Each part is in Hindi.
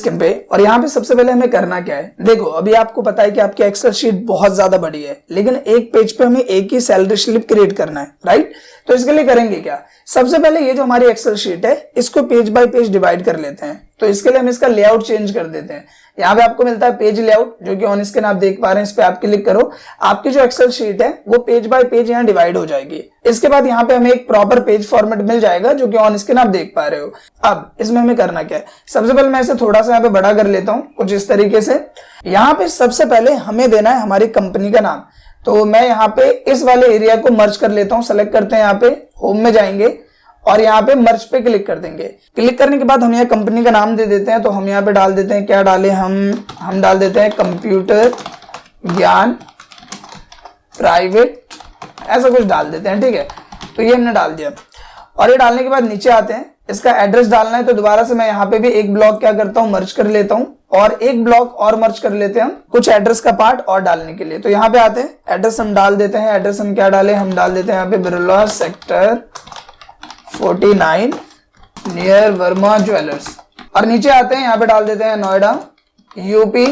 स्क्रीन पे और यहाँ पे सबसे पहले हमें करना क्या है। देखो अभी आपको पता है कि आपकी एक्सेल शीट बहुत ज्यादा बड़ी है, लेकिन एक पेज पे हमें एक ही सैलरी स्लिप क्रिएट करना है, राइट। तो इसके लिए करेंगे क्या, सबसे पहले ये जो हमारी एक्सेल शीट है इसको पेज बाय पेज डिवाइड कर लेते हैं। तो इसके लिए हम इसका लेआउट चेंज कर देते हैं। यहाँ पे आपको मिलता है पेज लेआउट, जो कि ऑन स्क्रीन आप देख पा रहे हैं। इस पे आप क्लिक करो, आपकी जो एक्सेल शीट है वो पेज बाय पेज यहाँ डिवाइड हो जाएगी। इसके बाद यहाँ पे हमें एक प्रॉपर पेज फॉर्मेट मिल जाएगा, जो कि ऑन स्क्रीन आप देख पा रहे हो। अब इसमें हमें करना क्या है, सबसे पहले मैं इसे थोड़ा सा यहाँ पे बड़ा कर लेता हूँ कुछ इस तरीके से। यहाँ पे सबसे पहले हमें देना है हमारी कंपनी का नाम। तो मैं यहाँ पे इस वाले एरिया को मर्ज कर लेता हूँ। सेलेक्ट करते हैं, यहाँ पे होम में जाएंगे और यहाँ पे मर्ज पे क्लिक कर देंगे। क्लिक करने के बाद हम यहाँ कंपनी का नाम दे देते हैं। तो हम यहाँ पे डाल देते हैं, क्या डालें हम डाल देते हैं कंप्यूटर ज्ञान प्राइवेट, ऐसा कुछ डाल देते हैं, ठीक है। तो ये हमने डाल दिया और ये डालने के बाद नीचे आते हैं, इसका एड्रेस डालना है। तो दोबारा से मैं यहाँ पे भी एक ब्लॉक क्या करता हूँ, मर्ज कर लेता हूँ और एक ब्लॉक और मर्ज कर लेते हैं हम कुछ एड्रेस का पार्ट और डालने के लिए। तो यहाँ पे आते हैं, एड्रेस हम डाल देते हैं। एड्रेस हम क्या डालें, हम डाल देते हैं यहाँ पे Birla sector 49 near Verma jewellers. और नीचे आते हैं, यहाँ पे डाल देते हैं नोएडा यूपी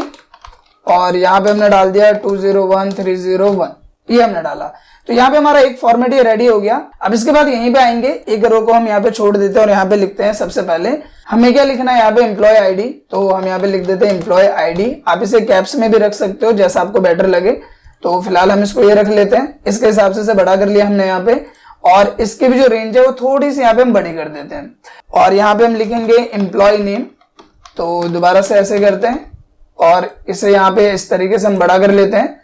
और यहाँ पे हमने डाल दिया 201301, ये हमने डाला। तो यहाँ पे हमारा एक फॉर्मेट ये रेडी हो गया। अब इसके बाद यहीं पे आएंगे, एक रो को हम यहाँ पे छोड़ देते हैं और यहाँ पे लिखते हैं सबसे पहले हमें क्या लिखना है, यहाँ पे एम्प्लॉय आईडी। तो हम यहाँ पे लिख देते हैं एम्प्लॉय आईडी। आप इसे कैप्स में भी रख सकते हो, जैसा आपको बेटर लगे। तो फिलहाल हम इसको ये रख लेते हैं, इसके हिसाब से बड़ा कर लिया हमने यहाँ पे। और इसकी भी जो रेंज है वो थोड़ी सी यहाँ पे हम बड़ी कर देते हैं और यहाँ पे हम लिखेंगे एम्प्लॉय नेम। तो दोबारा से ऐसे करते हैं और इसे यहाँ पे इस तरीके से हम बड़ा कर लेते हैं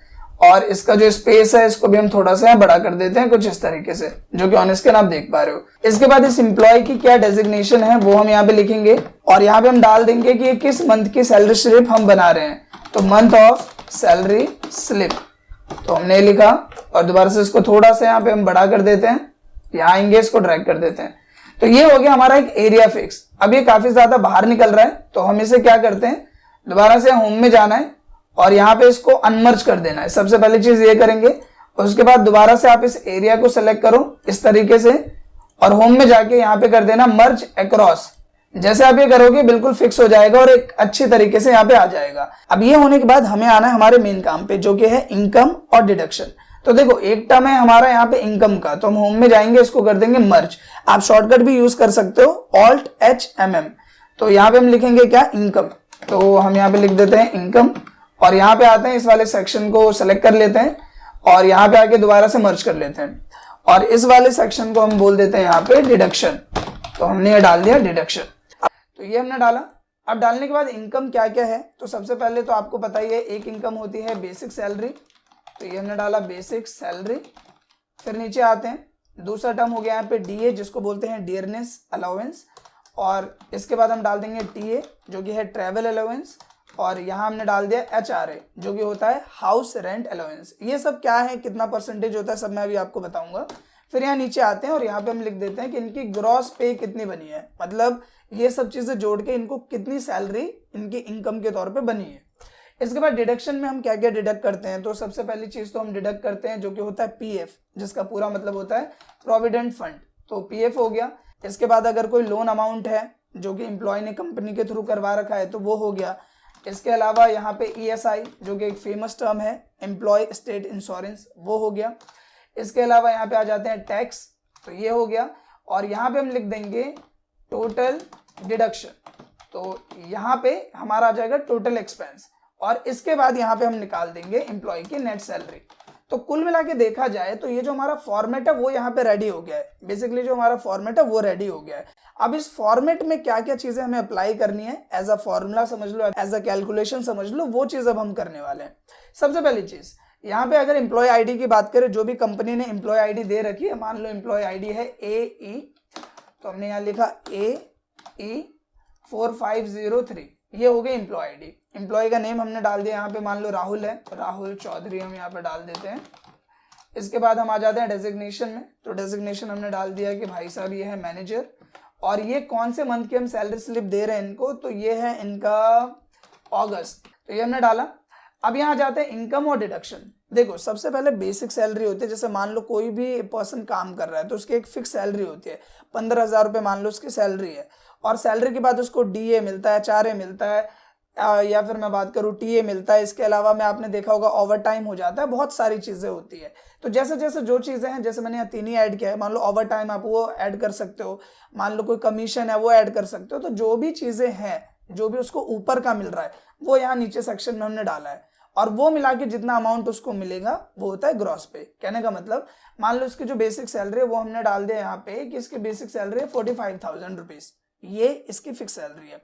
और इसका जो स्पेस है इसको भी हम थोड़ा सा बड़ा कर देते हैं कुछ इस तरीके से, जो कि ऑन स्क्रीन आप देख पा रहे हो। इसके बाद इस एम्प्लॉय की क्या डेजिग्नेशन है वो हम यहाँ पे लिखेंगे और यहाँ पे हम डाल देंगे कि ये किस मंथ की सैलरी स्लिप हम बना रहे हैं। तो मंथ ऑफ सैलरी स्लिप, तो हमने लिखा और दोबारा से इसको थोड़ा सा यहाँ पे हम बड़ा कर देते हैं, यहाँ आएंगे इसको ड्रैग कर देते हैं। तो ये हो गया हमारा एक एरिया फिक्स। अब ये काफी ज्यादा बाहर निकल रहा है, तो हम इसे क्या करते हैं, दोबारा से होम में जाना है और यहाँ पे इसको अनमर्ज कर देना है। सबसे पहली चीज ये करेंगे और उसके बाद दोबारा से आप इस एरिया को सेलेक्ट करो इस तरीके से और होम में जाके यहाँ पे कर देना मर्ज अक्रॉस। जैसे आप ये करोगे बिल्कुल फिक्स हो जाएगा और एक अच्छी तरीके से यहाँ पे आ जाएगा। अब ये होने के बाद हमें आना है हमारे मेन काम पे, जो कि है इनकम और डिडक्शन। तो देखो एक टर्म है हमारा यहाँ पे इनकम का, तो हम होम में जाएंगे, इसको कर देंगे मर्ज। आप शॉर्टकट भी यूज कर सकते हो Alt+HMM। तो यहाँ पे हम लिखेंगे क्या, इनकम। तो हम यहाँ पे लिख देते हैं इनकम और यहाँ पे आते हैं, इस वाले सेक्शन को सेलेक्ट कर लेते हैं और यहाँ पे आके दोबारा से मर्ज कर लेते हैं और इस वाले सेक्शन को हम बोल देते हैं यहाँ पे डिडक्शन। तो हमने ये डाल दिया डिडक्शन। तो ये हमने डाला। अब डालने के बाद इनकम क्या क्या है, तो सबसे पहले तो आपको पता ही है एक इनकम होती है बेसिक सैलरी। तो ये हमने डाला बेसिक सैलरी। फिर नीचे आते हैं, दूसरा टर्म हो गया यहाँ पे डीए, जिसको बोलते हैं डियरनेस अलाउंस। और इसके बाद हम डाल देंगे टीए, जो कि है ट्रैवल अलाउंस। और यहाँ हमने डाल दिया एचआरए, जो कि होता है हाउस रेंट अलाउंस। ये सब क्या है, कितना परसेंटेज होता है, सब मैं अभी आपको बताऊंगा। फिर यहाँ नीचे आते हैं और यहाँ पे हम लिख देते हैं कि इनकी ग्रॉस पे कितनी बनी है, मतलब ये सब चीजें जोड़ के इनको कितनी सैलरी इनकी इनकम के तौर पे बनी है। इसके बाद डिडक्शन में हम क्या क्या डिडक्ट करते हैं, तो सबसे पहली चीज तो हम डिडक्ट करते हैं जो कि होता है पीएफ, जिसका पूरा मतलब होता है प्रोविडेंट फंड। तो पीएफ हो गया। इसके बाद अगर कोई लोन अमाउंट है जो कि एम्प्लॉय ने कंपनी के थ्रू करवा रखा है तो वो हो गया। इसके अलावा यहाँ पे ईएसआई, जो कि एक फेमस टर्म है, एम्प्लॉय स्टेट इंश्योरेंस, वो हो गया। इसके अलावा यहाँ पे आ जाते हैं टैक्स, तो ये हो गया। और यहाँ पे हम लिख देंगे टोटल डिडक्शन, तो यहाँ पे हमारा आ जाएगा टोटल एक्सपेंस। और इसके बाद यहाँ पे हम निकाल देंगे एम्प्लॉय की नेट सैलरी। तो कुल मिला के देखा जाए तो ये जो हमारा फॉर्मेट है वो यहाँ पे रेडी हो गया है। बेसिकली जो हमारा फॉर्मेट है वो रेडी हो गया है। अब इस फॉर्मेट में क्या क्या चीजें हमें अप्लाई करनी है, एज अ फॉर्मूला समझ लो, एज अ कैलकुलेशन समझ लो, वो चीज अब हम करने वाले हैं। सबसे पहली चीज यहाँ पे अगर एम्प्लॉय आईडी की बात करें, जो भी कंपनी ने एम्प्लॉय आईडी दे रखी है, मान लो एम्प्लॉय आईडी है AE, तो हमने यहाँ लिखा AE 4503, ये हो गई एम्प्लॉय आईडी। एम्प्लॉय का नेम हमने डाल दिया, यहाँ पे मान लो राहुल है, राहुल चौधरी हम यहाँ पे डाल देते हैं। इसके बाद हम आ जाते हैं डेजिग्नेशन में, तो डेजिग्नेशन हमने डाल दिया कि भाई साहब ये है मैनेजर। और ये कौन से मंथ की हम सैलरी स्लिप दे रहे हैं इनको, तो ये है इनका अगस्त, तो ये हमने डाला। अब यहाँ जाते हैं इनकम और डिडक्शन। देखो सबसे पहले बेसिक सैलरी होती है, जैसे मान लो कोई भी पर्सन काम कर रहा है तो उसकी एक फिक्स सैलरी होती है, 15,000 रुपये मान लो उसकी सैलरी है। और सैलरी के बाद उसको डीए मिलता है, एचआरए मिलता है, या फिर मैं बात करूँ टीए मिलता है। इसके अलावा में आपने देखा होगा ओवर टाइम हो जाता है, बहुत सारी चीज़ें होती है। तो जैसे जैसे जो चीज़ें हैं, जैसे मैंने यहाँ 3 ही ऐड किया है, मान लो ओवर टाइम आप वो ऐड कर सकते हो, मान लो कोई कमीशन है वो ऐड कर सकते हो। तो जो भी चीज़ें हैं, जो भी उसको ऊपर का मिल रहा है वो यहाँ नीचे सेक्शन में हमने डाला है, और वो मिला के जितना अमाउंट उसको मिलेगा वो होता है ग्रॉस पे। कहने का मतलब, मान लो इसकी जो बेसिक सैलरी है वो हमने डाल दिया यहाँ पे कि इसकी बेसिक सैलरी है 45,000 रुपीज, ये इसकी फिक्स सैलरी है।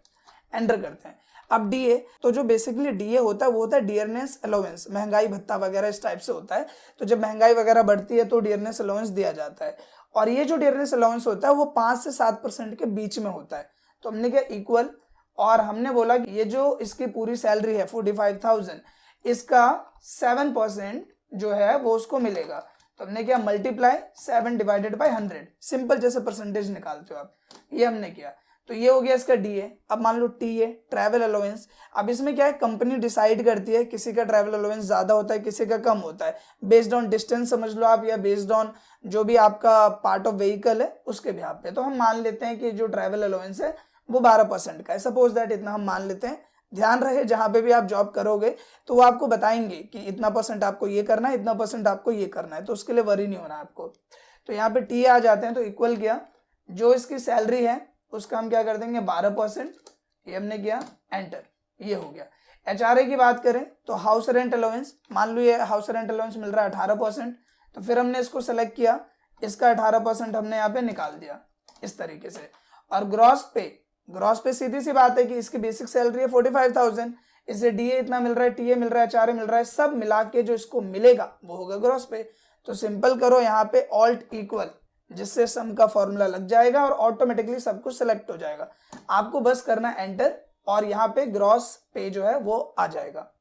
एंटर करते हैं। अब डीए, तो जो बेसिकली डीए होता है वो होता है डियरनेस अलाउंस, महंगाई भत्ता वगैरह इस टाइप से होता है। तो जब महंगाई वगैरह बढ़ती है तो डियरनेस अलाउंस दिया जाता है, और ये जो डियरनेस अलाउंस होता है वो 5 से 7% के बीच में होता है। तो हमने क्या इक्वल, और हमने बोला कि ये जो इसकी पूरी सैलरी है 45,000, इसका 7% जो है वो उसको मिलेगा। तो हमने क्या मल्टीप्लाई 7 डिवाइडेड बाय 100, सिंपल जैसे परसेंटेज निकालते हो आप, ये हमने किया। तो ये हो गया इसका डीए। अब मान लो टीए, ट्रैवल अलाउंस। अब इसमें क्या है, कंपनी डिसाइड करती है, किसी का ट्रैवल अलाउंस ज्यादा होता है, किसी का कम होता है, बेस्ड ऑन डिस्टेंस समझ लो आप, या बेस्ड ऑन जो भी आपका पार्ट ऑफ व्हीकल है उसके बिहाफ पे। तो हम मान लेते हैं कि जो ट्रैवल अलाउंस है वो 12% का है, सपोज दैट इतना हम मान लेते हैं। ध्यान रहे जहां पे भी आप जॉब करोगे तो वो आपको बताएंगे कि इतना % आपको ये करना है, इतना % आपको ये करना है, तो उसके लिए वरी नहीं होना आपको। तो यहाँ पे टी आ जाते हैं, तो इक्वल किया, जो इसकी सैलरी है उसका हम क्या कर देंगे 12%, ये हमने किया, एंटर, ये हो गया। एचआरए की बात करें तो हाउस रेंट अलाउंस, मान लो ये हाउस रेंट अलाउंस मिल रहा है 18%, तो फिर हमने इसको सेलेक्ट किया, इसका 18% हमने यहाँ पे निकाल दिया इस तरीके से। और ग्रॉस पे सीधी सी बात है कि इसकी बेसिक सैलरी है 45,000, इसे डीए इतना मिल रहा है, टीए मिल रहा है, एचआरए मिल रहा है, सब मिला के जो इसको मिलेगा वो होगा ग्रॉस पे। तो सिंपल करो यहाँ पे ऑल्ट इक्वल, जिससे सम का फॉर्मूला लग जाएगा और ऑटोमेटिकली सब कुछ सिलेक्ट हो जाएगा। आपको बस करना एंटर, और यहाँ पे ग्रॉस पे जो है वो आ जाएगा।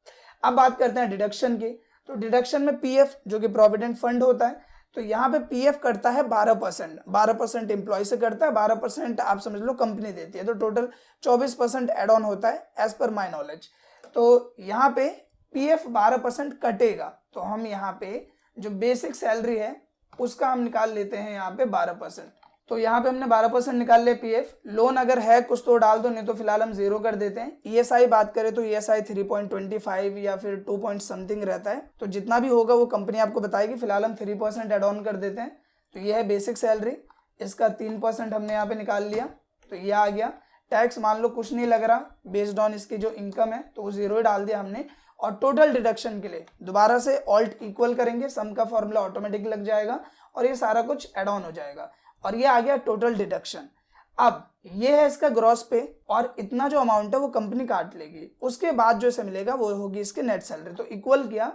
अब बात करते हैं डिडक्शन की। तो डिडक्शन में पीएफ जो कि प्रोविडेंट फंड होता है, तो यहाँ पे पीएफ करता है 12% एम्प्लॉय से करता है, 12% आप समझ लो कंपनी देती है, तो टोटल 24% एड ऑन होता है एज पर माई नॉलेज। तो यहाँ पे पीएफ 12% कटेगा, तो हम यहाँ पे जो बेसिक सैलरी है उसका हम निकाल लेते हैं यहाँ पे 12%। तो यहाँ पे हमने 12% निकाल लिया पीएफ। लोन अगर है कुछ तो डाल दो, नहीं तो फिलहाल हम 0 कर देते हैं। ईएसआई बात करें तो ईएसआई 3.25 या फिर 2 पॉइंट समथिंग रहता है, तो जितना भी होगा वो कंपनी आपको बताएगी। फिलहाल हम 3% एड ऑन कर देते हैं। तो ये है बेसिक सैलरी, इसका 3% हमने यहाँ पे निकाल लिया, तो ये आ गया। टैक्स मान लो कुछ नहीं लग रहा, बेस्ड ऑन इसकी जो इनकम है तो वो 0 ही डाल दिया हमने। और टोटल डिडक्शन के लिए दोबारा से ऑल्ट इक्वल करेंगे, सम का फॉर्मूला ऑटोमेटिक लग जाएगा और ये सारा कुछ एड ऑन हो जाएगा, और ये आ गया टोटल डिडक्शन। अब ये है इसका ग्रॉस पे, और इतना जो अमाउंट है वो कंपनी काट लेगी, उसके बाद जो इसे मिलेगा वो होगी इसकी नेट सैलरी। तो इक्वल किया,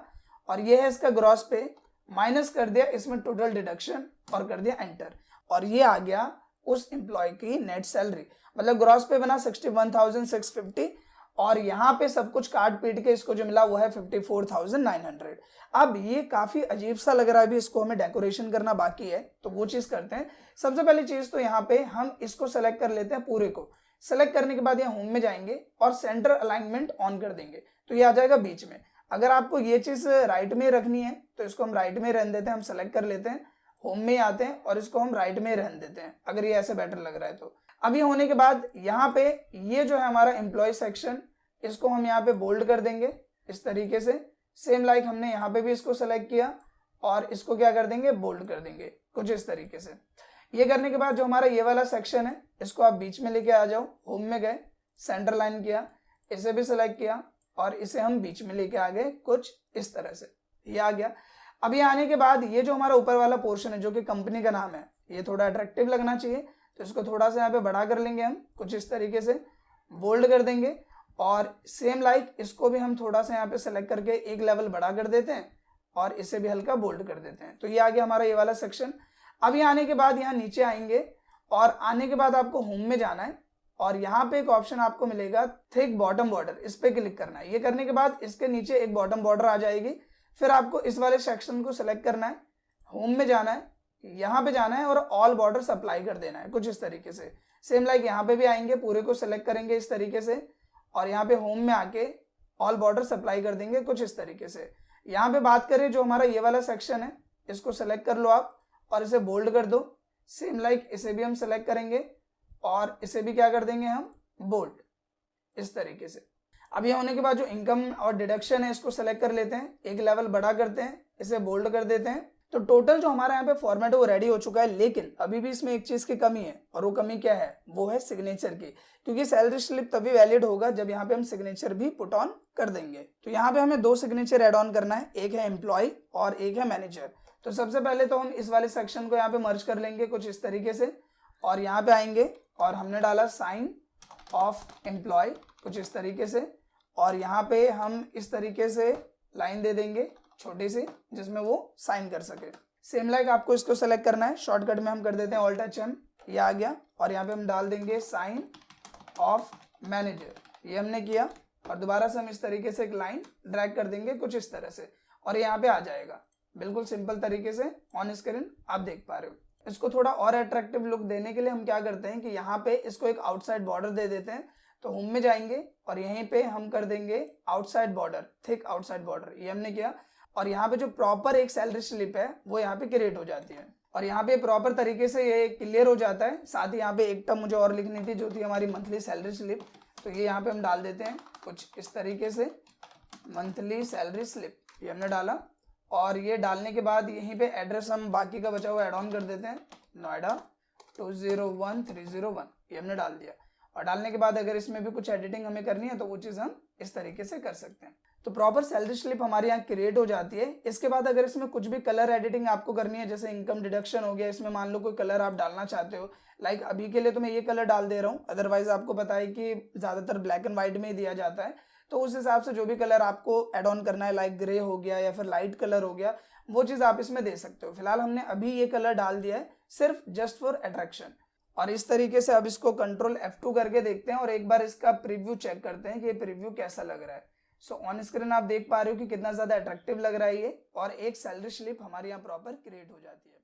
और ये है इसका ग्रॉस पे, माइनस कर दिया इसमें टोटल डिडक्शन और कर दिया एंटर, और ये आ गया उस एम्प्लॉय की नेट सैलरी। मतलब ग्रॉस पे बना 61,650, और यहाँ पे सब कुछ काट पीट के इसको जो मिला वो है 54,900। अब ये काफी अजीब सा लग रहा है, अभी इसको हमें डेकोरेशन करना बाकी है, तो वो चीज करते हैं। सबसे पहली चीज तो यहाँ पे हम इसको सेलेक्ट कर लेते हैं, पूरे को सेलेक्ट करने के बाद यहाँ होम में जाएंगे और सेंटर अलाइनमेंट ऑन कर देंगे, तो ये आ जाएगा बीच में। अगर आपको ये चीज राइट में रखनी है तो इसको हम राइट में रहने देते हैं, हम सेलेक्ट कर लेते हैं, होम में आते हैं और इसको हम राइट में रहने देते हैं, अगर ये ऐसे बेटर लग रहा है तो। अभी होने के बाद यहाँ पे ये जो है हमारा एम्प्लॉय सेक्शन, इसको हम यहाँ पे बोल्ड कर देंगे इस तरीके से। सेम लाइक हमने यहाँ पे भी इसको सेलेक्ट किया और इसको क्या कर देंगे, बोल्ड कर देंगे कुछ इस तरीके से। ये करने के बाद जो हमारा ये वाला सेक्शन है इसको आप बीच में लेके आ जाओ, होम में गए, सेंटर लाइन किया, इसे भी सेलेक्ट किया और इसे हम बीच में लेके आ गए कुछ इस तरह से, ये आ गया। अब ये आने के बाद ये जो हमारा ऊपर वाला पोर्शन है जो कि कंपनी का नाम है, ये थोड़ा अट्रैक्टिव लगना चाहिए, तो इसको थोड़ा सा यहाँ पे बड़ा कर लेंगे हम कुछ इस तरीके से, बोल्ड कर देंगे। और सेम लाइक इसको भी हम थोड़ा सा यहाँ पे सेलेक्ट करके एक लेवल बड़ा कर देते हैं और इसे भी हल्का बोल्ड कर देते हैं। तो ये आ गया हमारा ये वाला सेक्शन। अब ये आने के बाद यहाँ नीचे आएंगे और आने के बाद आपको होम में जाना है और यहाँ पे एक ऑप्शन आपको मिलेगा थिक बॉटम बॉर्डर, इस पे क्लिक करना है। ये करने के बाद इसके नीचे एक बॉटम बॉर्डर आ जाएगी, फिर आपको इस वाले सेक्शन को सिलेक्ट करना है, होम में जाना है, यहाँ पे जाना है और ऑल बॉर्डर्स अप्लाई कर देना है कुछ इस तरीके से। सेम लाइक यहाँ पे भी आएंगे, पूरे को सिलेक्ट करेंगे इस तरीके से और यहाँ पे होम में आके ऑल बॉर्डर्स अप्लाई कर देंगे कुछ इस तरीके से। यहाँ पे बात करें जो हमारा ये वाला सेक्शन है, इसको सेलेक्ट कर लो आप और इसे बोल्ड कर दो। सेम लाइक इसे भी हम सेलेक्ट करेंगे और इसे भी क्या कर देंगे हम, बोल्ड, इस तरीके से। अब ये होने के बाद जो इनकम और डिडक्शन है इसको सेलेक्ट कर लेते हैं, एक लेवल बड़ा करते हैं, इसे बोल्ड कर देते हैं। तो टोटल जो हमारा यहाँ पे फॉर्मेट है वो रेडी हो चुका है, लेकिन अभी भी इसमें एक चीज की कमी है, और वो कमी क्या है, वो है सिग्नेचर की, क्योंकि सैलरी स्लिप तभी वैलिड होगा जब यहाँ पे हम सिग्नेचर भी पुट ऑन कर देंगे। तो यहाँ पे हमें 2 सिग्नेचर ऐड ऑन करना है, एक है एम्प्लॉय और एक है मैनेजर। तो सबसे पहले तो हम इस वाले सेक्शन को यहाँ पे मर्ज कर लेंगे कुछ इस तरीके से, और यहाँ पे आएंगे और हमने डाला साइन ऑफ एम्प्लॉय कुछ इस तरीके से, और यहाँ पे हम इस तरीके से लाइन दे देंगे छोटी सी जिसमें वो साइन कर सके। सेम लाइक आपको इसको सेलेक्ट करना है, शॉर्टकट में हम कर देते हैं ऑल्ट एच एम, ये आ गया, और यहाँ पे हम डाल देंगे साइन ऑफ मैनेजर, ये हमने किया, और दोबारा से हम इस तरीके से एक लाइन ड्रैग कर देंगे कुछ इस तरह से, और यहाँ पे आ जाएगा बिल्कुल सिंपल तरीके से ऑन स्क्रीन आप देख पा रहे हो। इसको थोड़ा और अट्रैक्टिव लुक देने के लिए हम क्या करते हैं कि यहाँ पे इसको एक आउटसाइड बॉर्डर दे देते हैं। तो होम में जाएंगे और यहीं पे हम कर देंगे outside border, thick outside border, ये हमने किया, और यहाँ पे जो प्रॉपर एक सैलरी स्लिप है वो यहाँ पे क्रिएट हो जाती है, और यहाँ पे प्रॉपर तरीके से ये क्लियर हो जाता है। साथ ही यहाँ पे एक टर्म मुझे और लिखनी थी जो थी हमारी मंथली सैलरी स्लिप, तो ये यहाँ पे हम डाल देते हैं कुछ इस तरीके से, मंथली सैलरी स्लिप, ये हमने डाला, और ये डालने के बाद यहीं पे एड्रेस हम बाकी का बचा हुआ ऐड ऑन कर देते हैं, नोएडा 201301, ये हमने डाल दिया। और डालने के बाद अगर इसमें भी कुछ एडिटिंग हमें करनी है तो वो चीज़ हम इस तरीके से कर सकते हैं। तो प्रॉपर सैलरी स्लिप हमारे यहाँ क्रिएट हो जाती है। इसके बाद अगर इसमें कुछ भी कलर एडिटिंग आपको करनी है, जैसे इनकम डिडक्शन हो गया, इसमें मान लो कोई कलर आप डालना चाहते हो, लाइक अभी के लिए तो मैं ये कलर डाल दे रहा हूँ, अदरवाइज आपको पता है कि ज़्यादातर ब्लैक एंड व्हाइट में ही दिया जाता है, तो उस हिसाब से जो भी कलर आपको ऐड ऑन करना है, लाइक ग्रे हो गया या फिर लाइट कलर हो गया, वो चीज़ आप इसमें दे सकते हो। फिलहाल हमने अभी ये कलर डाल दिया है सिर्फ जस्ट फॉर अट्रैक्शन, और इस तरीके से अब इसको कंट्रोल F2 करके देखते हैं और एक बार इसका प्रीव्यू चेक करते हैं कि ये प्रीव्यू कैसा लग रहा है। सो ऑन स्क्रीन आप देख पा रहे हो कि कितना ज्यादा अट्रैक्टिव लग रहा है ये, और एक सैलरी स्लिप हमारे यहाँ प्रॉपर क्रिएट हो जाती है।